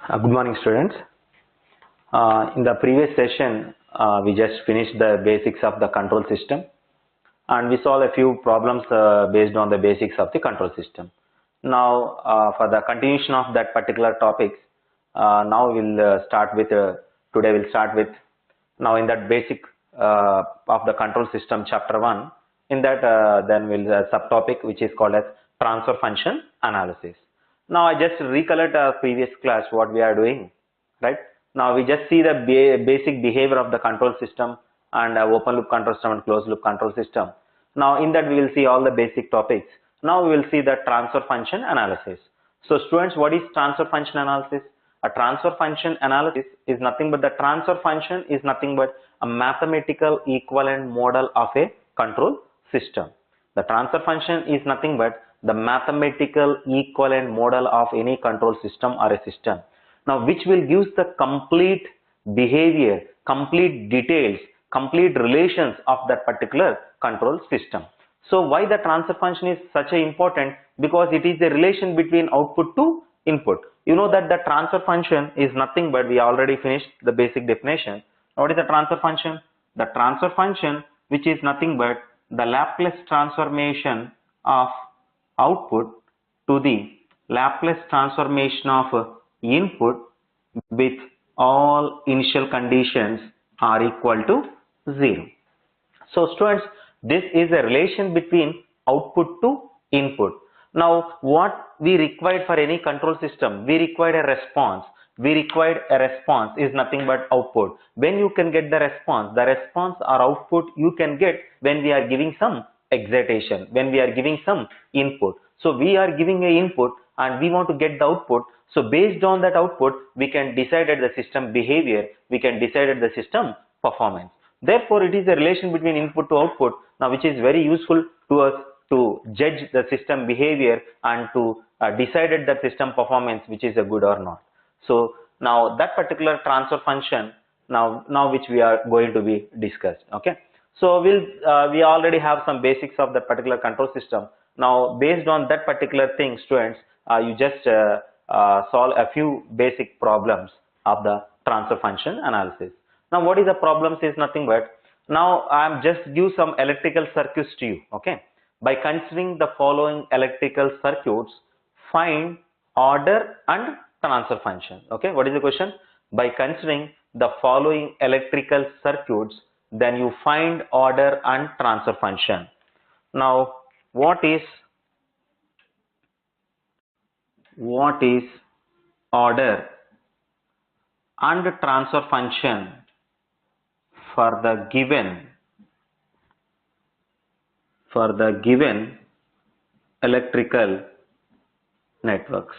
Good morning, students. In the previous session, we just finished the basics of the control system, and we solved a few problems based on the basics of the control system. Now, for the continuation of that particular topics, now we'll start with, today we'll start with, now in that basic of the control system chapter 1, in that then we'll subtopic which is called as transfer function analysis. Now I just recollect our previous class what we are doing, right? Now we just see the basic behavior of the control system and open loop control system and closed loop control system. Now in that we will see all the basic topics. Now we will see the transfer function analysis. So students, what is transfer function analysis? A transfer function analysis is nothing but the transfer function is nothing but a mathematical equivalent model of a control system. The transfer function is nothing but the mathematical equivalent model of any control system or a system. Now which will give the complete behavior, complete details, complete relations of that particular control system. So why the transfer function is such a important? Because it is the relation between output to input. You know that the transfer function is nothing but, we already finished the basic definition. What is the transfer function? The transfer function, which is nothing but the Laplace transformation of output to the Laplace transformation of input with all initial conditions are equal to 0. So students, this is a relation between output to input. Now what we require for any control system, we require a response. We require a response is nothing but output. When you can get the response or output you can get when we are giving some excitation, when we are giving some input. So we are giving a input and we want to get the output. So based on that output, we can decide the system behavior, we can decide the system performance. Therefore, it is a relation between input to output, now which is very useful to us to judge the system behavior and to decide the system performance, which is a good or not. So now that particular transfer function, now which we are going to be discussed. Okay. So we already have some basics of that particular control system. Now based on that particular thing, students, you just solve a few basic problems of the transfer function analysis. Now what is the problems is nothing but, now I am just give some electrical circuits to you. Okay. By considering the following electrical circuits, find order and transfer function. Okay. What is the question? By considering the following electrical circuits, then you find order and transfer function. Now what is order and transfer function for the given electrical networks?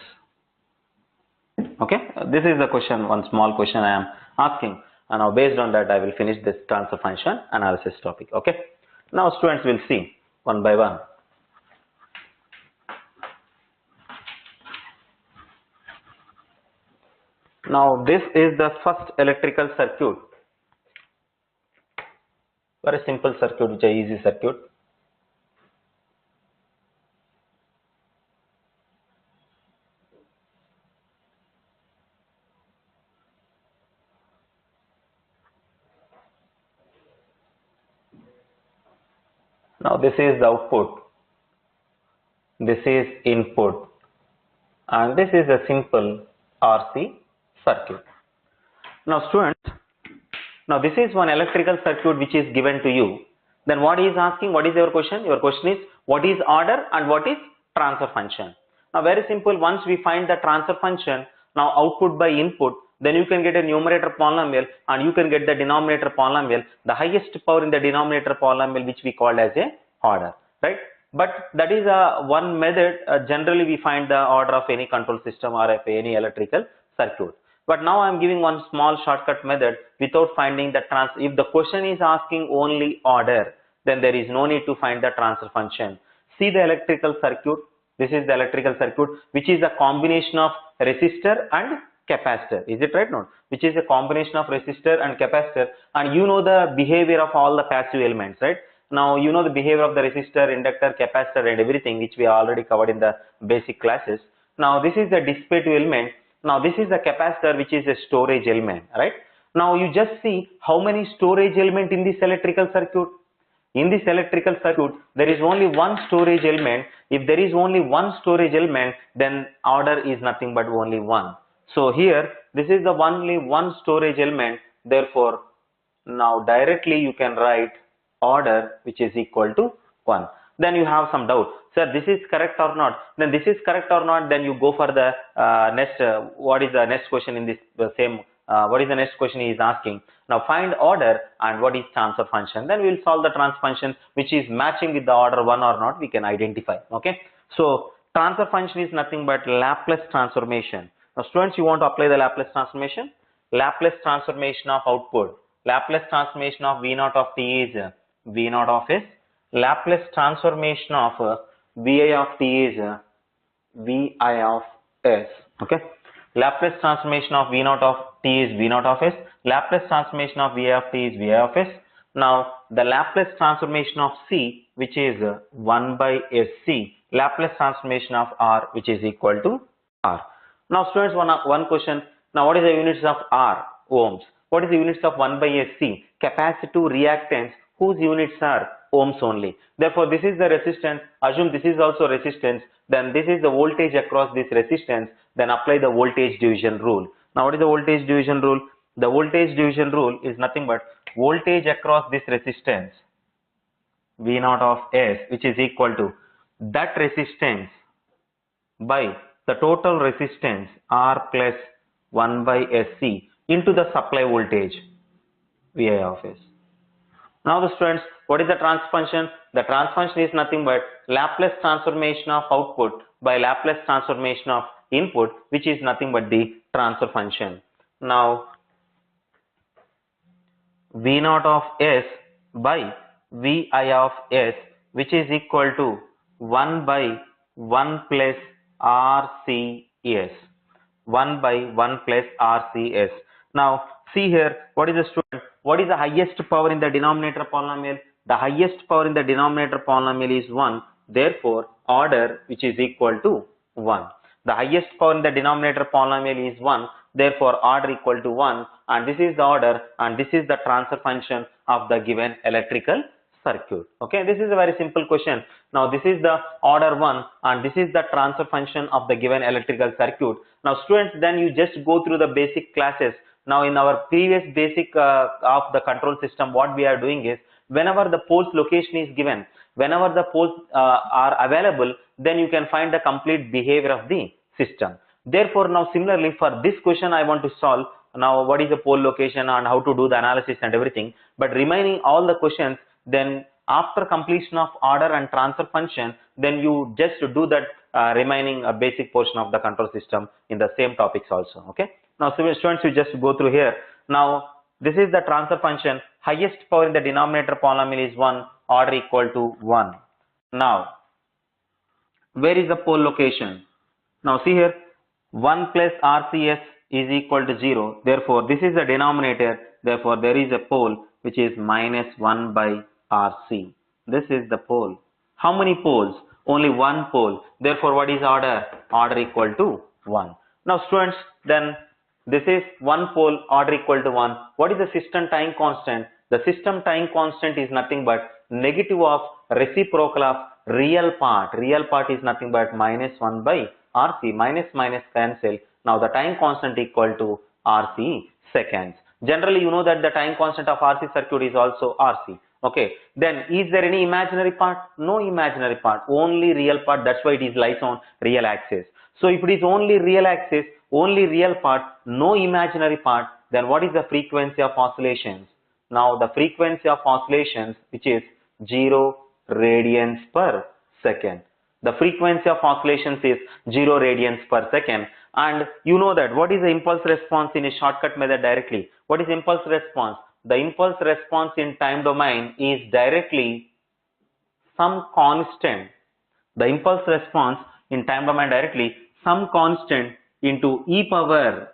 Okay, this is the question, one small question I am asking, and now based on that I will finish this transfer function analysis topic. Okay, now students will see one by one. Now this is the first electrical circuit, very simple circuit, which is easy circuit. Now this is the output, this is input, and this is a simple RC circuit. Now students, now this is one electrical circuit which is given to you. Then what is asking, what is your question? Your question is, what is order and what is transfer function? Now very simple, once we find the transfer function, now output by input, then you can get a numerator polynomial and you can get the denominator polynomial, the highest power in the denominator polynomial, which we call as a order, right? But that is one method. Generally we find the order of any control system or of any electrical circuit. But now I am giving one small shortcut method without finding the if the question is asking only order, then there is no need to find the transfer function. See the electrical circuit. This is the electrical circuit, which is a combination of resistor and capacitor. Is it right? No, which is a combination of resistor and capacitor, and you know the behavior of all the passive elements, right? Now you know the behavior of the resistor, inductor, capacitor and everything, which we already covered in the basic classes. Now this is the dissipative element. Now this is the capacitor, which is a storage element, right? Now you just see how many storage element in this electrical circuit. In this electrical circuit, there is only one storage element. If there is only one storage element, then order is nothing but only 1. So here, this is the only one storage element. Therefore, now directly you can write order, which is equal to 1. Then you have some doubt, sir, this is correct or not? Then this is correct or not? Then you go for the next. What is the next question in this same? What is the next question he is asking? Now find order and what is transfer function. Then we will solve the transfer function, which is matching with the order 1 or not. We can identify. Okay. So transfer function is nothing but Laplace transformation. Now students, you want to apply the Laplace transformation? Laplace transformation of output. Laplace transformation of V naught of t is V naught of s. Laplace transformation of Vi of t is Vi of s. Okay. Laplace transformation of V naught of t is V naught of s. Laplace transformation of Vi of t is Vi of s. Now the Laplace transformation of C, which is 1 by SC. Laplace transformation of R, which is equal to R. Now students, one question. Now what is the units of R? Ohms. What is the units of 1 by SC? Capacitive reactance, whose units are ohms only. Therefore, this is the resistance. Assume this is also resistance. Then this is the voltage across this resistance. Then apply the voltage division rule. Now, what is the voltage division rule? The voltage division rule is nothing but voltage across this resistance, V naught of S, which is equal to that resistance by the total resistance R plus 1 by SC into the supply voltage, Vi of S. Now the students, what is the transfer function? The transfer function is nothing but Laplace transformation of output by Laplace transformation of input, which is nothing but the transfer function. Now V naught of S by Vi of S, which is equal to 1 by 1 plus RCS. 1 by 1 plus RCS. Now see here, what is the student? What is the highest power in the denominator polynomial? The highest power in the denominator polynomial is 1. Therefore, order, which is equal to 1. The highest power in the denominator polynomial is 1. Therefore, order equal to 1. And this is the order and this is the transfer function of the given electrical circuit. Okay, this is a very simple question. Now this is the order 1 and this is the transfer function of the given electrical circuit. Now students, then you just go through the basic classes. Now in our previous basic of the control system, what we are doing is, whenever the pole's location is given, whenever the poles are available, then you can find the complete behavior of the system. Therefore, now similarly for this question I want to solve now what is the pole location and how to do the analysis and everything. But remaining all the questions, then after completion of order and transfer function, then you just do that remaining basic portion of the control system in the same topics also. Okay. Now students, you just go through here. Now this is the transfer function. Highest power in the denominator polynomial is 1, order equal to 1. Now where is the pole location? Now see here, 1 plus RCS is equal to 0. Therefore this is the denominator. Therefore there is a pole which is minus 1 by RC. This is the pole. How many poles? Only one pole. Therefore what is order? Order equal to 1. Now students, then this is one pole, order equal to 1. What is the system time constant? The system time constant is nothing but negative of reciprocal of real part. Real part is nothing but minus 1 by RC. Minus minus cancel. Now the time constant equal to RC seconds. Generally you know that the time constant of RC circuit is also RC. Okay. Then is there any imaginary part? No imaginary part. Only real part. That's why it is lies on real axis. So if it is only real axis, only real part, no imaginary part, then what is the frequency of oscillations? Now the frequency of oscillations, which is 0 radians per second. The frequency of oscillations is 0 radians per second. And you know that what is the impulse response in a shortcut method directly? What is impulse response? The impulse response in time domain is directly some constant. The impulse response in time domain directly some constant into e power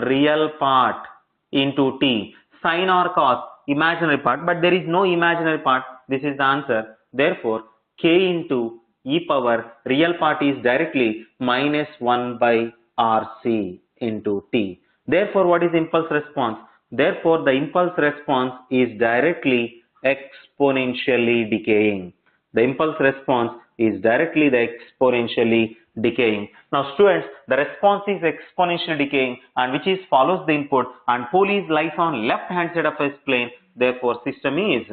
real part into t, sine or cos imaginary part, but there is no imaginary part. This is the answer. Therefore k into e power real part is directly minus 1 by RC. into t. Therefore, what is impulse response? Therefore, the impulse response is directly exponentially decaying. The impulse response is directly the exponentially decaying. Now students, the response is exponentially decaying, and which is follows the input, and pole is lies on left hand side of S plane. Therefore, system is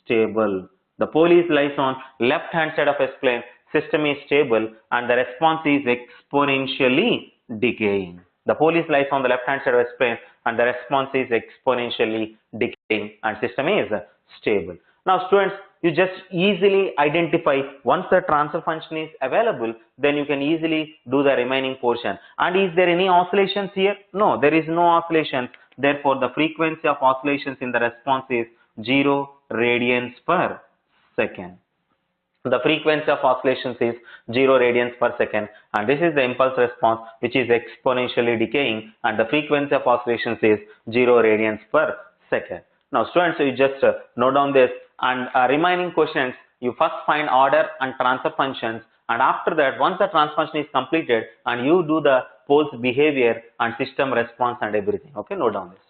stable. The pole is lies on left hand side of S plane. System is stable, and the response is exponentially decaying. The pole is lies on the left hand side of S plane, and the response is exponentially decaying, and system is stable. Now students, you just easily identify once the transfer function is available, then you can easily do the remaining portion. And is there any oscillations here? No, there is no oscillation. Therefore, the frequency of oscillations in the response is 0 radians per second. The frequency of oscillations is 0 radians per second, and this is the impulse response, which is exponentially decaying, and the frequency of oscillations is 0 radians per second. Now students, you just note down this, and remaining questions you first find order and transfer functions, and after that, once the transfer function is completed, and you do the pole's behavior and system response and everything. Okay, note down this.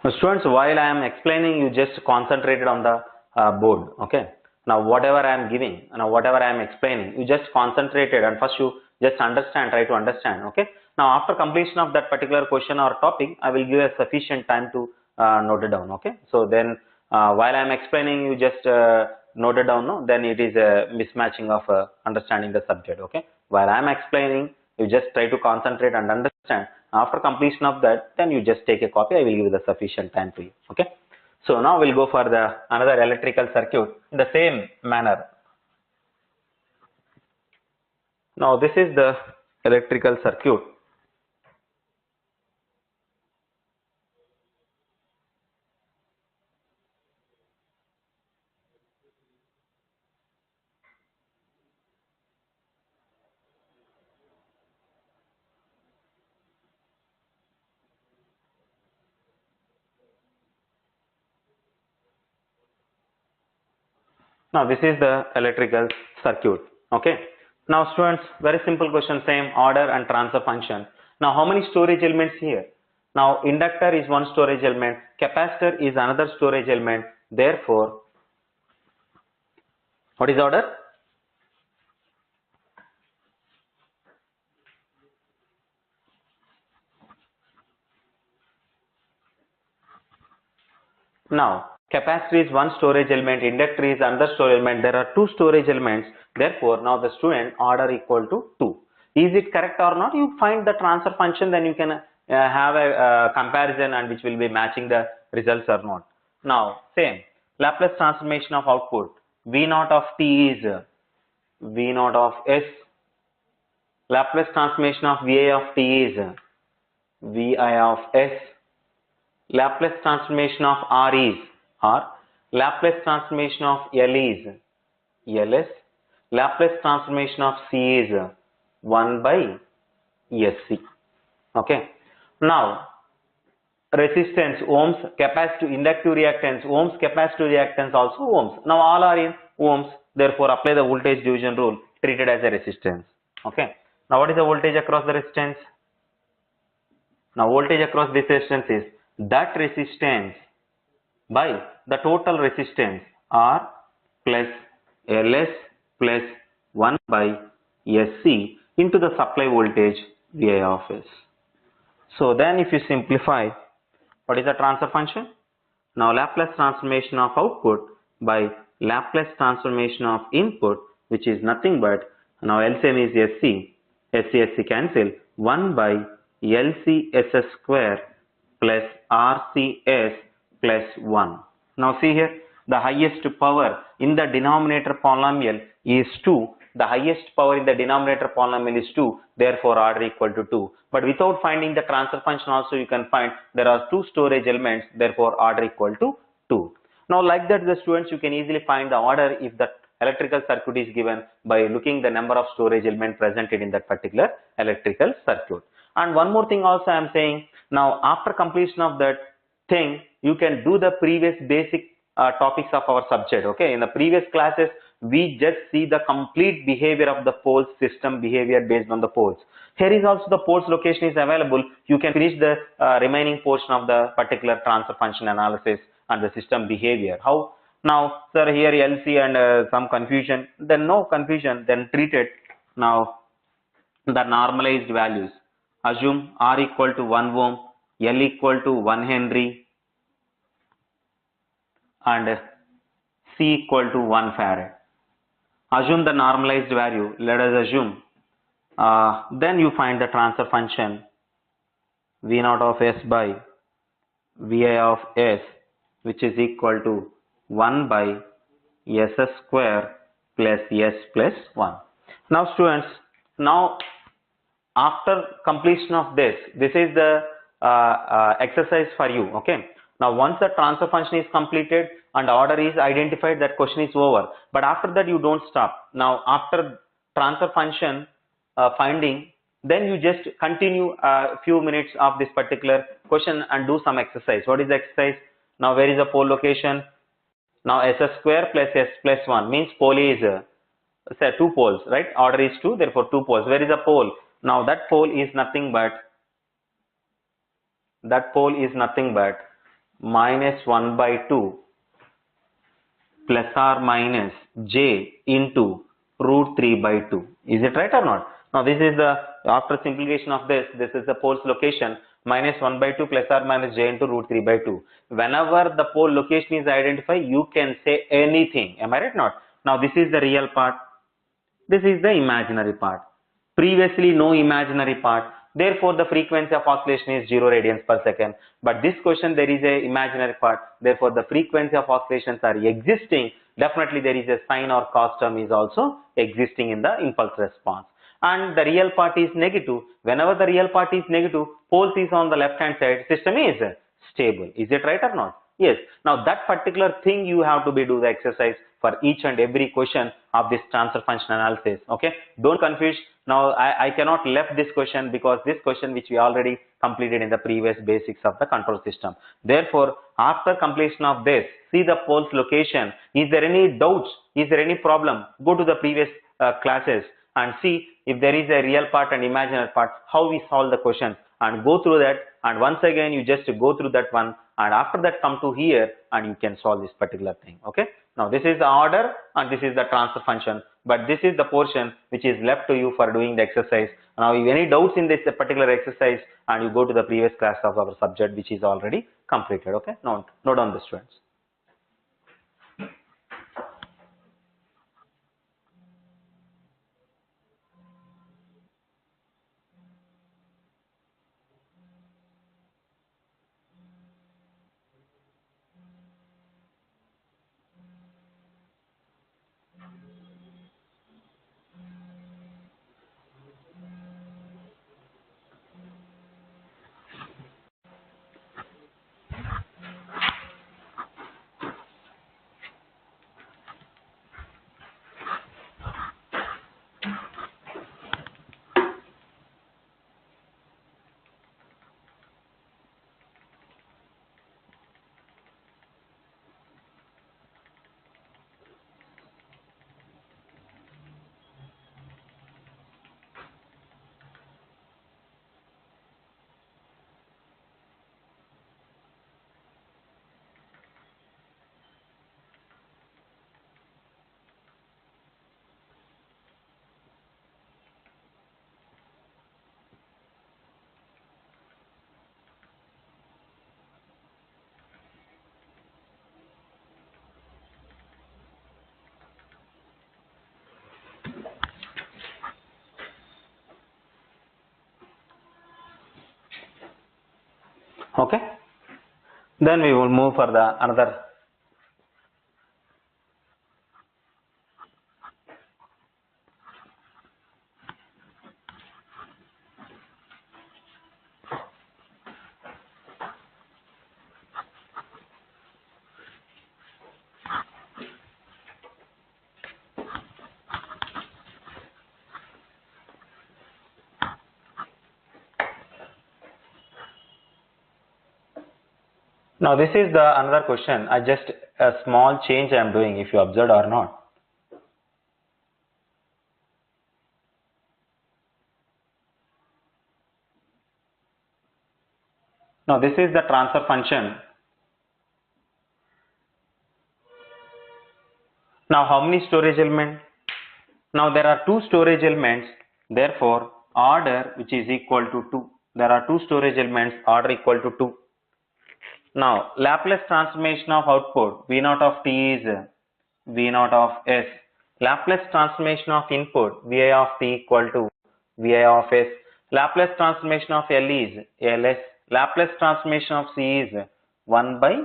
Now students, while I am explaining, you just concentrated on the board. Okay. Now whatever I am giving, whatever I am explaining, you just concentrated, and first you just understand, try to understand. Okay. Now after completion of that particular question or topic, I will give a sufficient time to note it down. Okay. So then while I am explaining, you just note it down. No, then it is a mismatching of understanding the subject. Okay. While I am explaining, you just try to concentrate and understand. After completion of that, then you just take a copy. I will give you the sufficient time to you. Okay. So now we'll go for the another electrical circuit in the same manner. Now this is the electrical circuit. Now this is the electrical circuit. Okay. Now students, very simple question, same order and transfer function. Now how many storage elements here? Now inductor is one storage element, capacitor is another storage element. Therefore, what is order? Now capacitor is one storage element, inductor is another storage element. There are two storage elements. Therefore, now the student order equal to 2. Is it correct or not? You find the transfer function, then you can have a comparison, and which will be matching the results or not. Now same Laplace transformation of output. V naught of t is V naught of S. Laplace transformation of Vi of t is Vi of S. Laplace transformation of R is R. Laplace transformation of L is Ls. Laplace transformation of C is 1 by Sc. Okay. Now resistance ohms, capacitive, inductive reactance ohms, capacitive reactance also ohms. Now all are in ohms. Therefore apply the voltage division rule, treated as a resistance. Okay. Now what is the voltage across the resistance? Now voltage across this resistance is that resistance by the total resistance R plus Ls plus 1 by Sc into the supply voltage Vi of s. So then if you simplify, what is the transfer function? Now Laplace transformation of output by Laplace transformation of input, which is nothing but, now LCM is SC cancel, 1 by LCS square plus RCS plus 1. Now see here, the highest power in the denominator polynomial is 2. The highest power in the denominator polynomial is 2, therefore order equal to 2. But without finding the transfer function also you can find there are 2 storage elements, therefore order equal to 2. Now like that the students, you can easily find the order if the electrical circuit is given by looking the number of storage elements presented in that particular electrical circuit. And one more thing also I am saying, now after completion of that thing, you can do the previous basic topics of our subject. Okay, in the previous classes we just see the complete behavior of the poles, system behavior based on the poles. Here is also the poles location is available. You can finish the remaining portion of the particular transfer function analysis and the system behavior. How? Now sir, here LC and some confusion, then no confusion, then treat it. Now the normalized values, assume R equal to 1 ohm, L equal to 1 Henry and C equal to 1 farad. Assume the normalized value, let us assume, then you find the transfer function V0 of S by Vi of S, which is equal to 1 by S square plus S plus 1. Now students, now after completion of this is the exercise for you. Okay, now once the transfer function is completed and order is identified, that question is over. But after that you don't stop. Now after transfer function finding, then you just continue a few minutes of this particular question and do some exercise. What is the exercise? Now where is the pole location? Now S square plus S plus 1 means pole is say 2 poles, right? Order is 2, therefore 2 poles. Where is the pole? Now that pole is nothing but minus 1 by 2 plus or minus j into root 3 by 2. Is it right or not? Now this is the, after simplification of this is the pole's location, minus 1 by 2 plus or minus j into root 3 by 2. Whenever the pole location is identified, you can say anything. Am I right or not? Now this is the real part. This is the imaginary part. Previously no imaginary part. Therefore the frequency of oscillation is 0 radians per second. But this question there is a imaginary part. Therefore the frequency of oscillations are existing. Definitely there is a sine or cos term is also existing in the impulse response. And the real part is negative. Whenever the real part is negative, poles is on the left hand side, system is stable. Is it right or not? Yes. Now that particular thing you have to do the exercise for each and every question of this transfer function analysis. Okay, don't confuse. Now I cannot left this question because this question which we already completed in the previous basics of the control system. Therefore after completion of this, see the pole's location. Is there any doubts? Is there any problem? Go to the previous classes and see if there is a real part and imaginary part, how we solve the questions, and go through that, and once again you just go through that one, and after that come to here and you can solve this particular thing. Okay, now this is the order and this is the transfer function, but this is the portion which is left to you for doing the exercise. Now if any doubts in this particular exercise, and you go to the previous class of our subject which is already completed. Okay, note down the students. Okay, then we will move for the another. Now this is the another question. I just a small change I am doing, if you observed or not. Now this is the transfer function. Now how many storage elements? Now there are two storage elements, therefore order which is equal to 2. There are two storage elements, order equal to 2. Now Laplace transformation of output V0 of t is V0 of s. Laplace transformation of input Vi of t equal to Vi of s. Laplace transformation of L is Ls. Laplace transformation of C is 1 by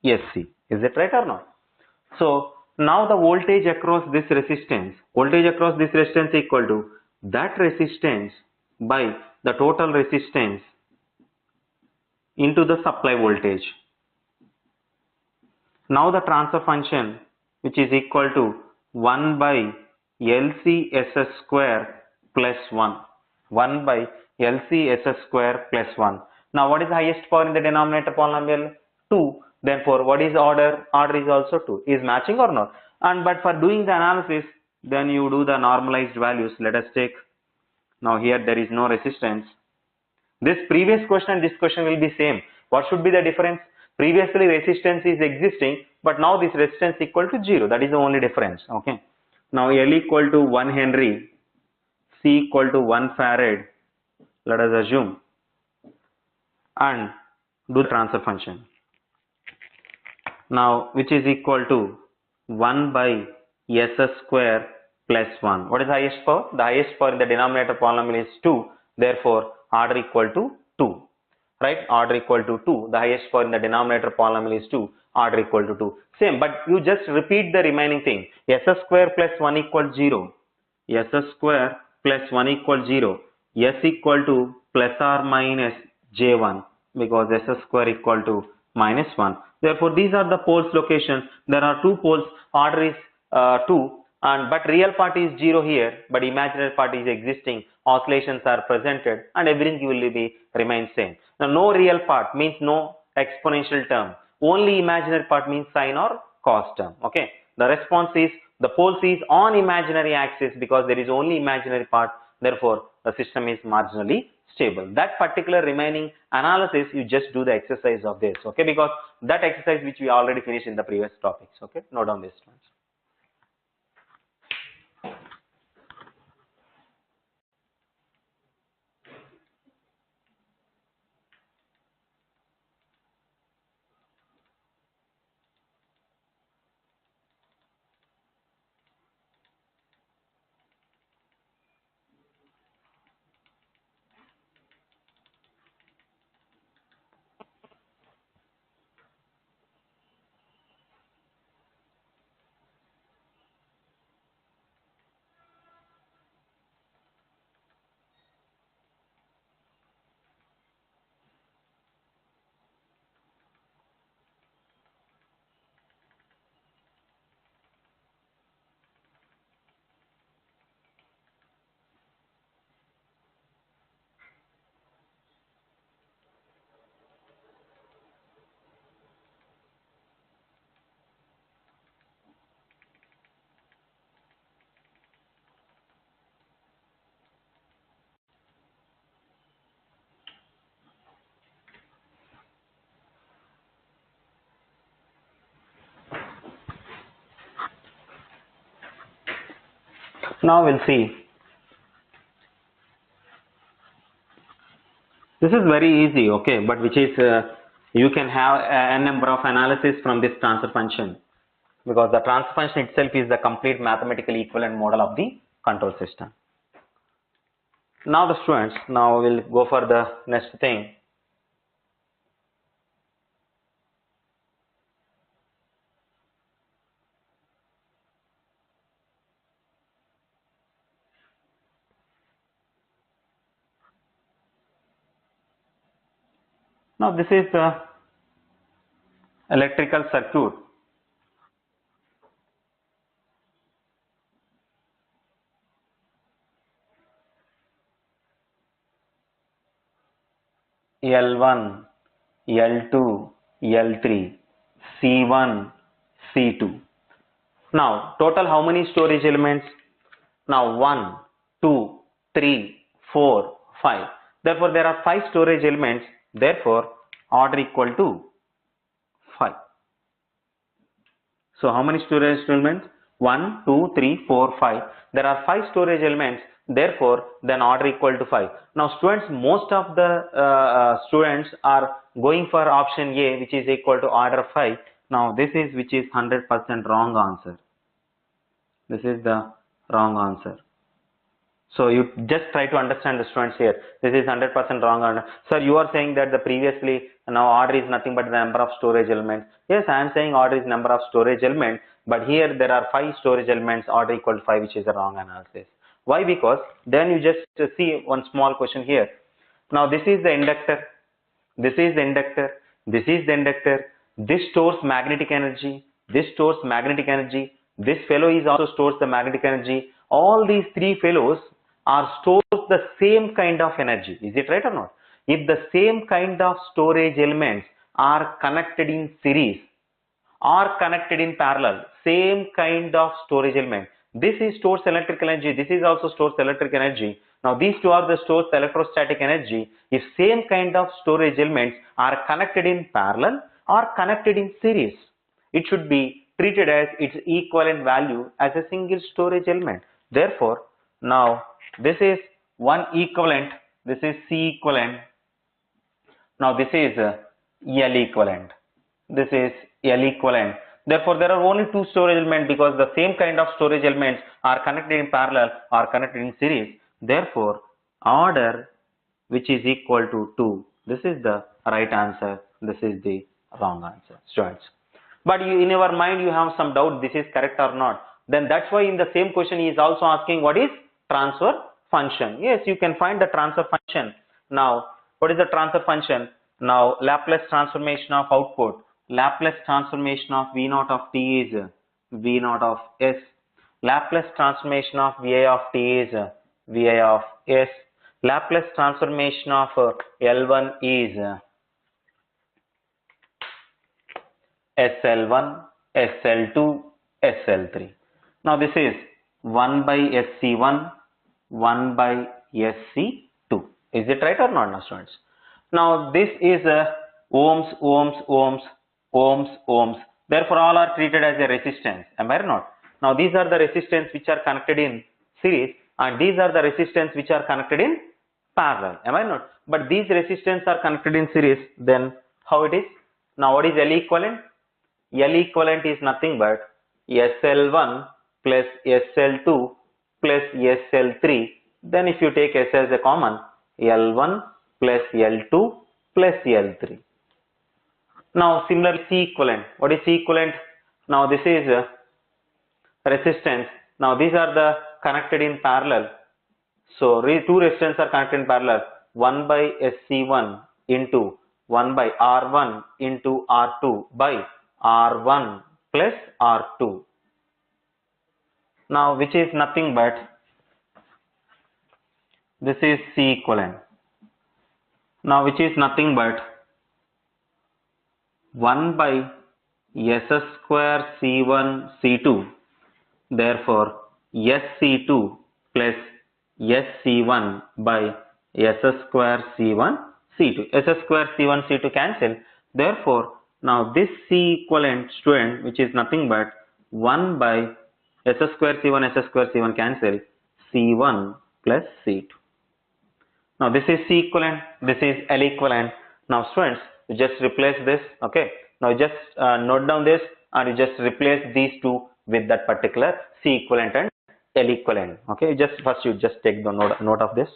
Sc. Is it right or not? So now the voltage across this resistance equal to that resistance by the total resistance into the supply voltage. Now the transfer function which is equal to 1 by LCSS square plus 1. 1 by LCSS square plus 1. Now what is the highest power in the denominator polynomial? 2. Therefore what is order? Order is also 2. Is matching or not? And but for doing the analysis, then you do the normalized values. Let us take, now here there is no resistance. This previous question and this question will be same. What should be the difference? Previously resistance is existing, but now this resistance equal to 0. That is the only difference. Okay. Now L equal to 1 Henry, C equal to 1 Farad. Let us assume, and do the transfer function. Now which is equal to 1 by SS square plus 1. What is the highest power? The highest power in the denominator polynomial is 2. Therefore order equal to 2. Right? Order equal to 2. The highest power in the denominator polynomial is 2. Order equal to 2. Same, but you just repeat the remaining thing. SS square plus 1 equals 0. SS square plus 1 equals 0. S equal to plus or minus J1, because SS square equal to minus 1. Therefore these are the poles locations. There are two poles. Order is 2, and but real part is 0 here, but imaginary part is existing. Oscillations are presented and everything will be remain same. Now no real part means no exponential term. Only imaginary part means sine or cos term. Okay. The response is the poles is on imaginary axis because there is only imaginary part. Therefore the system is marginally stable. That particular remaining analysis you just do the exercise of this. Okay, because that exercise which we already finished in the previous topics. Okay, note down this one. Now we'll see. This is very easy, okay, but which is you can have a number of analysis from this transfer function, because the transfer function itself is the complete mathematical equivalent model of the control system. Now the students, now we'll go for the next thing. Now this is the electrical circuit. L1, L2, L3, C1, C2. Now total how many storage elements? Now 1, 2, 3, 4, 5. Therefore there are 5 storage elements. Therefore order equal to 5. So how many storage elements? 1, 2, 3, 4, 5. There are 5 storage elements. Therefore then order equal to 5. Now students, most of the students are going for option A, which is equal to order 5. Now this is which is 100% wrong answer. This is the wrong answer. So you just try to understand the students here. This is 100% wrong answer. Sir, you are saying that the previously now order is nothing but the number of storage elements. Yes, I am saying order is number of storage elements, but here there are 5 storage elements, order equal to 5, which is a wrong analysis. Why? Because then you just see one small question here. Now this is the inductor, this is the inductor, this is the inductor, this stores magnetic energy, this stores magnetic energy, this fellow is also stores the magnetic energy. All these 3 fellows are stores the same kind of energy. Is it right or not? If the same kind of storage elements are connected in series or connected in parallel, same kind of storage element, this is stores electrical energy, this is also stores electric energy. Now these two are the stores electrostatic energy. If same kind of storage elements are connected in parallel or connected in series, it should be treated as its equivalent value as a single storage element. Therefore now this is one equivalent, this is C equivalent. Now this is L equivalent, this is L equivalent. Therefore there are only 2 storage elements because the same kind of storage elements are connected in parallel or connected in series. Therefore order which is equal to 2. This is the right answer, this is the wrong answer, students. But you, in your mind you have some doubt this is correct or not. Then that's why in the same question he is also asking what is transfer function. Yes, you can find the transfer function. Now what is the transfer function? Now Laplace transformation of output, Laplace transformation of V naught of t is V naught of s, Laplace transformation of Vi of t is Vi of s, Laplace transformation of L1 is SL1, SL2, SL3. Now this is 1 by SC1, 1 by SC2. Is it right or not, students? Now this is ohms, ohms, ohms, ohms, ohms. Therefore all are treated as a resistance. Am I not? Now these are the resistance which are connected in series and these are the resistance which are connected in parallel. Am I not? But these resistance are connected in series. Then how it is? Now what is L equivalent? L equivalent is nothing but SL1 plus SL2 plus SL3. Then if you take S as a common, L1 plus L2 plus L3. Now similarly C equivalent. What is C equivalent? Now this is resistance. Now these are the connected in parallel. So 2 resistance are connected in parallel. 1 by SC1 into 1 by R1 into R2 by R1 plus R2. Now which is nothing but this is C equivalent. Now which is nothing but 1 by S square C1 C2. Therefore SC2 plus SC1 by S square C1 C2. S square C1 C2 cancel. Therefore now this C equivalent, student, which is nothing but 1 by S square C1 S square C1 cancel, C1 plus C2. Now this is C equivalent, this is L equivalent. Now students, you just replace this. Okay, now just note down this and you just replace these two with that particular C equivalent and L equivalent. Okay, just first you just take the note of this.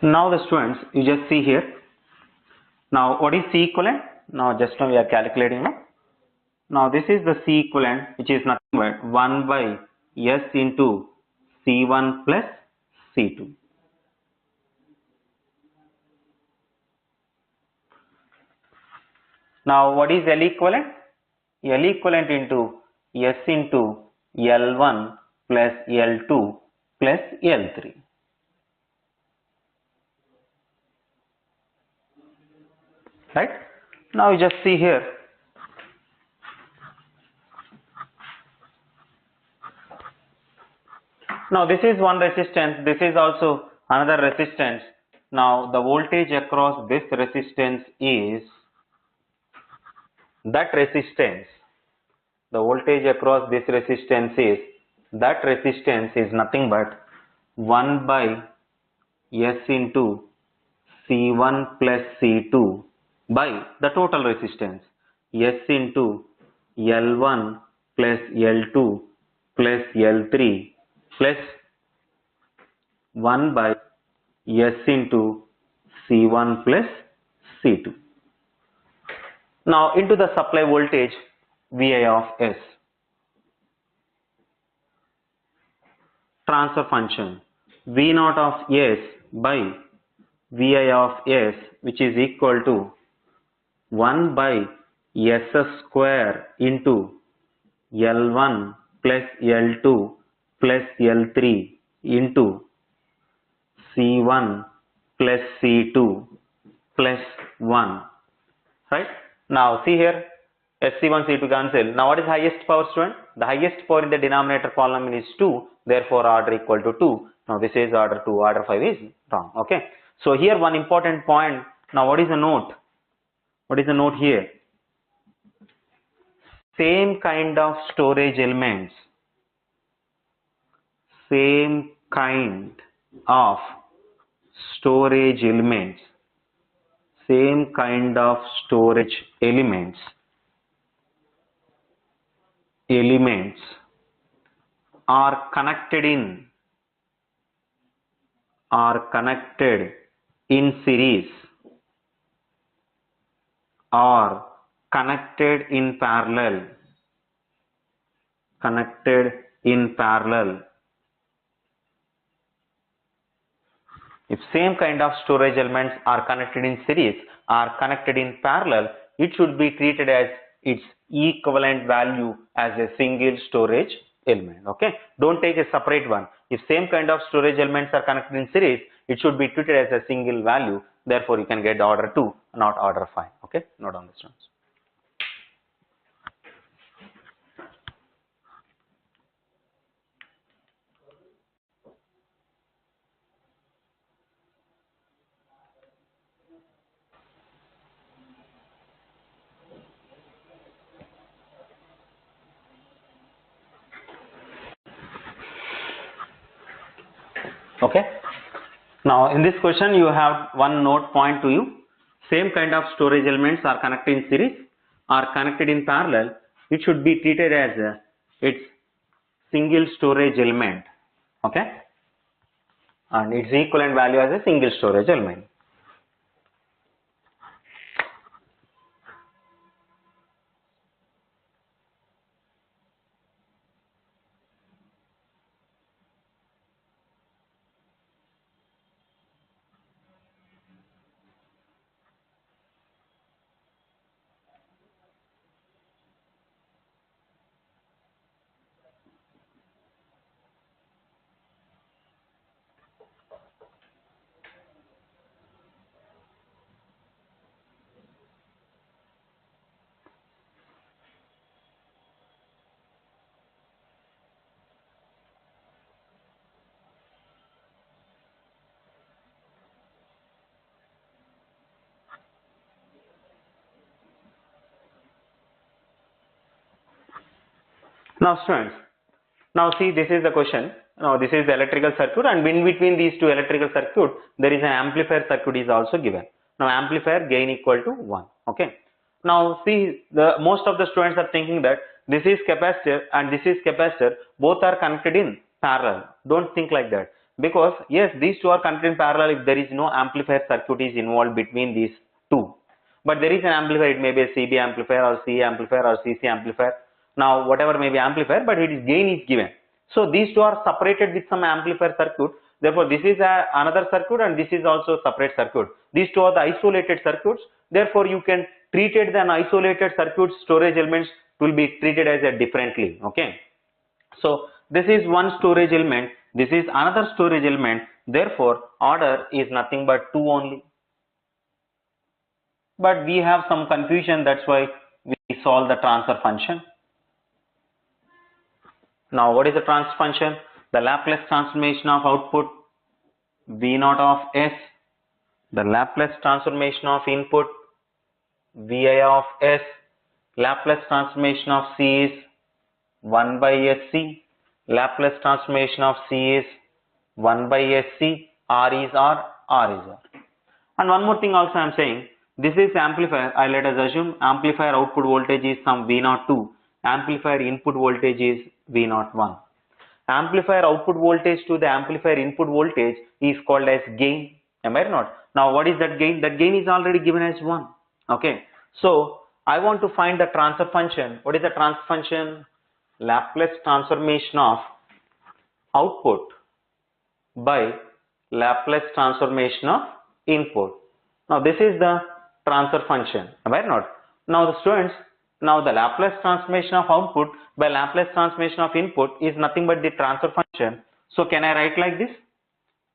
Now the students, you just see here. Now what is C equivalent? Now just now we are calculating now. Now this is the C equivalent, which is nothing but 1 by S into C1 plus C2. Now what is L equivalent? L equivalent into S into L1 plus L2 plus L3. Right? Now you just see here. Now this is one resistance, this is also another resistance. Now the voltage across this resistance is that resistance. The voltage across this resistance is nothing but 1 by S into C1 plus C2 by the total resistance S into L1 plus L2 plus L3 plus 1 by S into C1 plus C2. Now into the supply voltage Vi of S. Transfer function V0 of S by Vi of S, which is equal to 1 by S square into L1 plus L2 plus L3 into C1 plus C2 plus 1. Right? Now see here, SC1, C2 cancel. Now what is highest power, student? The highest power in the denominator polynomial is 2, therefore order equal to 2. Now this is order 2, order 5 is wrong. Okay. So here one important point. Now what is the note? What is the note here? Same kind of storage elements. Same kind of storage elements. Same kind of storage elements are connected in series or connected in parallel. If same kind of storage elements are connected in series or connected in parallel, it should be treated as its equivalent value as a single storage element. Okay, don't take a separate one. If same kind of storage elements are connected in series, it should be treated as a single value. Therefore, you can get order 2, not order 5. Okay, note on this one. Okay. Now in this question you have one note point to you. Same kind of storage elements are connected in series or connected in parallel. It should be treated as its single storage element. Okay. And its equivalent value as a single storage element. Now students, now see, this is the question. Now this is the electrical circuit, and in between these two electrical circuit there is an amplifier circuit is also given. Now amplifier gain equal to 1. Okay. Now see, the most of the students are thinking that this is capacitor and this is capacitor, both are connected in parallel. Don't think like that. Because yes, these two are connected in parallel if there is no amplifier circuit is involved between these two. But there is an amplifier, it may be a CB amplifier or C amplifier or CC amplifier. Now whatever may be amplifier, but it is gain is given. So these two are separated with some amplifier circuit. Therefore this is another circuit and this is also separate circuit. These two are the isolated circuits. Therefore you can treat it an isolated circuit, storage elements will be treated as a differently. Okay. So this is one storage element, this is another storage element, therefore order is nothing but 2 only. But we have some confusion, that's why we solve the transfer function. Now what is the transfer function? The Laplace transformation of output V0 of S, the Laplace transformation of input Vi of S, Laplace transformation of C is 1 by SC, Laplace transformation of C is 1 by SC, R is R, R is R. And one more thing also I am saying, this is amplifier, let us assume amplifier output voltage is some V02, amplifier input voltage is V01. Amplifier output voltage to the amplifier input voltage is called as gain, am I not? Now what is that gain? That gain is already given as 1. Okay, so I want to find the transfer function. What is the transfer function? Laplace transformation of output by Laplace transformation of input. Now this is the transfer function, am I not? Now the students, now the Laplace transformation of output by Laplace transformation of input is nothing but the transfer function. So can I write like this?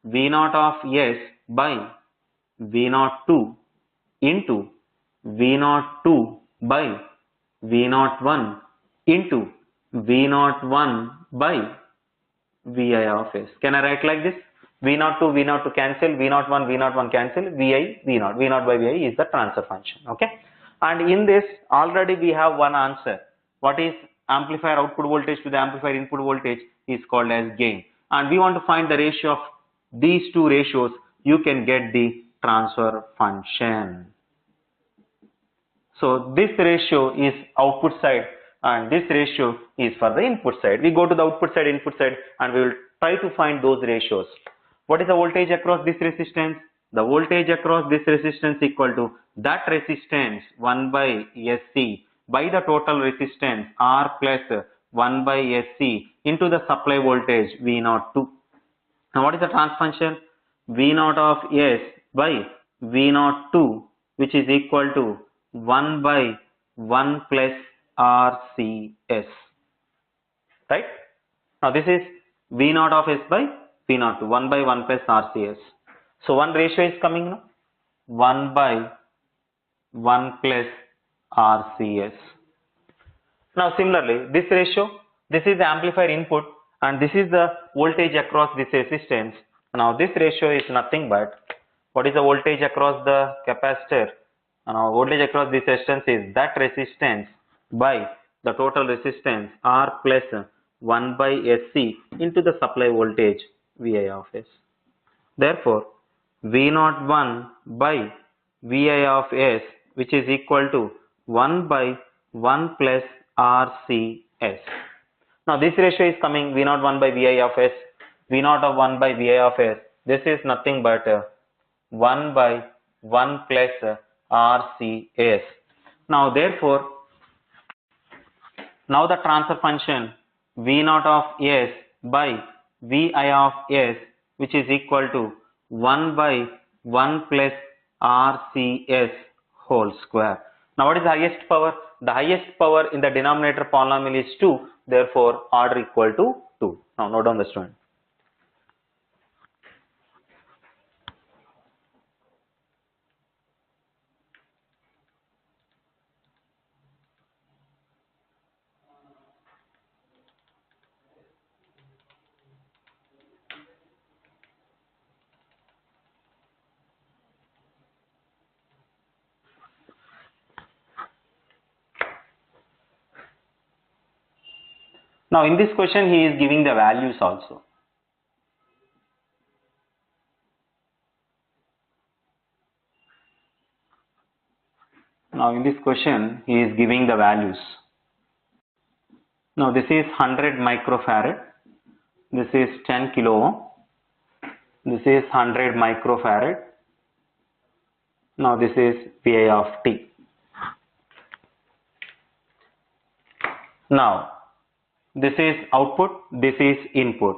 V0 of S by V02 into V02 by V01 into V01 by Vi of S. Can I write like this? V02, V02 cancel, V01, V01 cancel, Vi, V0. V0 by Vi is the transfer function. Okay. And in this already we have one answer. What is amplifier output voltage to the amplifier input voltage is called as gain. And we want to find the ratio of these two ratios. You can get the transfer function. So this ratio is output side and this ratio is for the input side. We go to the output side, input side, and we will try to find those ratios. What is the voltage across this resistance? The voltage across this resistance equal to that resistance 1 by SC by the total resistance R plus 1 by SC into the supply voltage V02. Now what is the transfer function? V0 of S by V02, which is equal to 1 by 1 plus RCS. Right? Now this is V0 of S by V02, 1 by 1 plus RCS. So one ratio is coming now, 1 by 1 plus RCS. Now similarly, this ratio, this is the amplifier input and this is the voltage across this resistance. Now this ratio is nothing but, what is the voltage across the capacitor? Now voltage across this resistance is that resistance by the total resistance R plus 1 by SC into the supply voltage Vi of S. Therefore, V01 by Vi of S, which is equal to 1 by 1 plus RCS. Now this ratio is coming V01 by Vi of S, V0 of 1 by Vi of S. This is nothing but 1 by 1 plus RCS. Now therefore, now the transfer function V0 of S by Vi of S, which is equal to 1 by 1 plus RCS whole square. Now what is the highest power? The highest power in the denominator polynomial is 2, therefore order equal to 2. Now note down the student. Now in this question he is giving the values also. Now in this question he is giving the values. Now this is 100 microfarad, this is 10 kilo ohm, This is 100 microfarad. Now this is VI of t. Now this is output, this is input.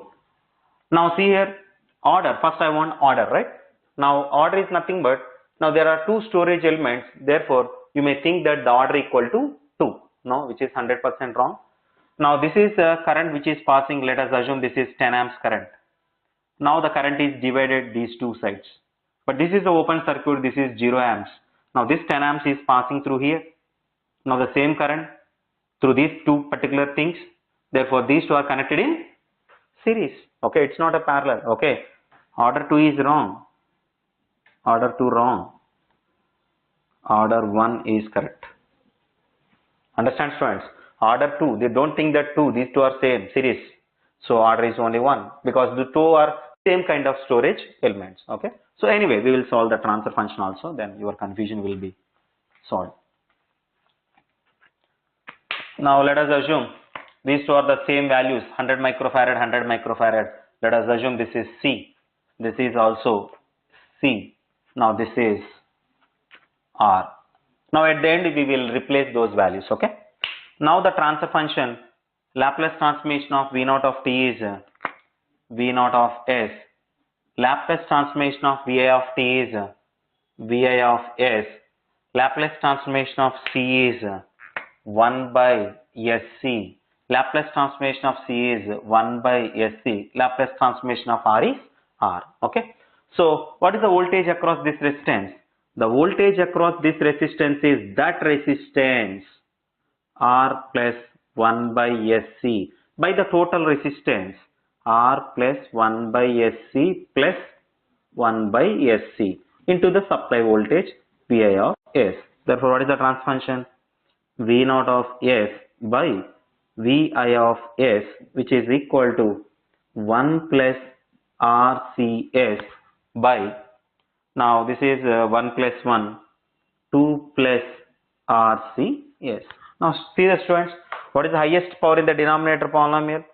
Now see here, order. First I want order, right? Now order is nothing but, now there are two storage elements, therefore you may think that the order equal to 2, no, which is 100% wrong. Now this is current which is passing, let us assume this is 10 amps current. Now the current is divided these two sides. But this is the open circuit, this is 0 amps. Now this 10 amps is passing through here. Now the same current through these two particular things. Therefore these two are connected in series. Okay, it's not a parallel. Okay, order 2 is wrong. Order 2 wrong. Order 1 is correct. Understand, students? Order 2, they don't think that these two are same series. So order is only 1 because the two are same kind of storage elements. Okay. So anyway, we will solve the transfer function also. Then your confusion will be solved. Now let us assume these two are the same values, 100 microfarad, 100 microfarad. Let us assume this is C. This is also C. Now this is R. Now at the end we will replace those values. Okay. Now the transfer function, Laplace transformation of V0 of t is V0 of S. Laplace transformation of Vi of t is Vi of S. Laplace transformation of C is 1 by SC. Laplace transformation of C is 1 by SC. Laplace transformation of R is R. Okay. So what is the voltage across this resistance? The voltage across this resistance is that resistance R plus 1 by SC by the total resistance R plus 1 by SC plus 1 by SC into the supply voltage Vi of S. Therefore, what is the transfer function? V0 of S by Vi of S, which is equal to 1 plus RCS by, now this is 1 plus 1, 2 plus RCS. Now see the students, what is the highest power in the denominator polynomial?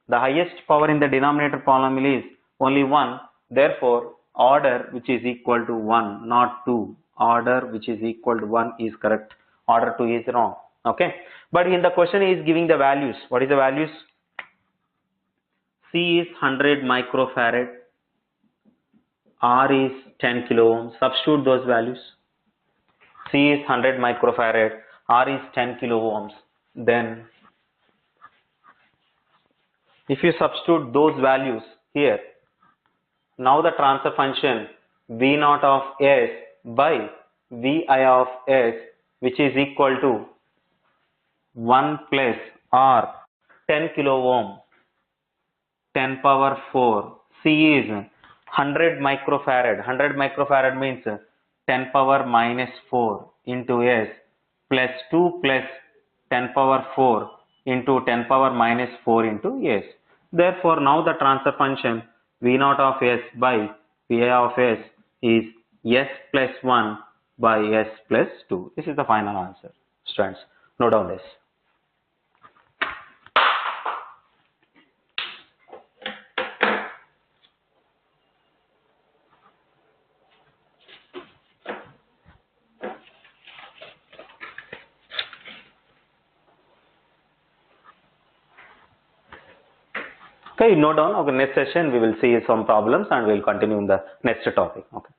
The highest power in the denominator polynomial is only 1. Therefore, order which is equal to 1, not 2. Order which is equal to 1 is correct. Order 2 is wrong. Okay. But in the question is giving the values. What is the values? C is 100 microfarad. R is 10 kilo ohm. Substitute those values. C is 100 microfarad. R is 10 kilo ohms. Then if you substitute those values here, now the transfer function V0 of S by Vi of S, which is equal to 1 plus R 10 kilo ohm 10 power 4. C is 100 microfarad. 100 microfarad means 10 power minus 4 into S plus 2 plus 10 power 4 into 10 power minus 4 into S. Therefore, now the transfer function V0 of S by Vi of S is S plus 1 by S plus 2. This is the final answer. Students, note down this. Okay, note down. Okay, next session we will see some problems and we will continue in the next topic. Okay.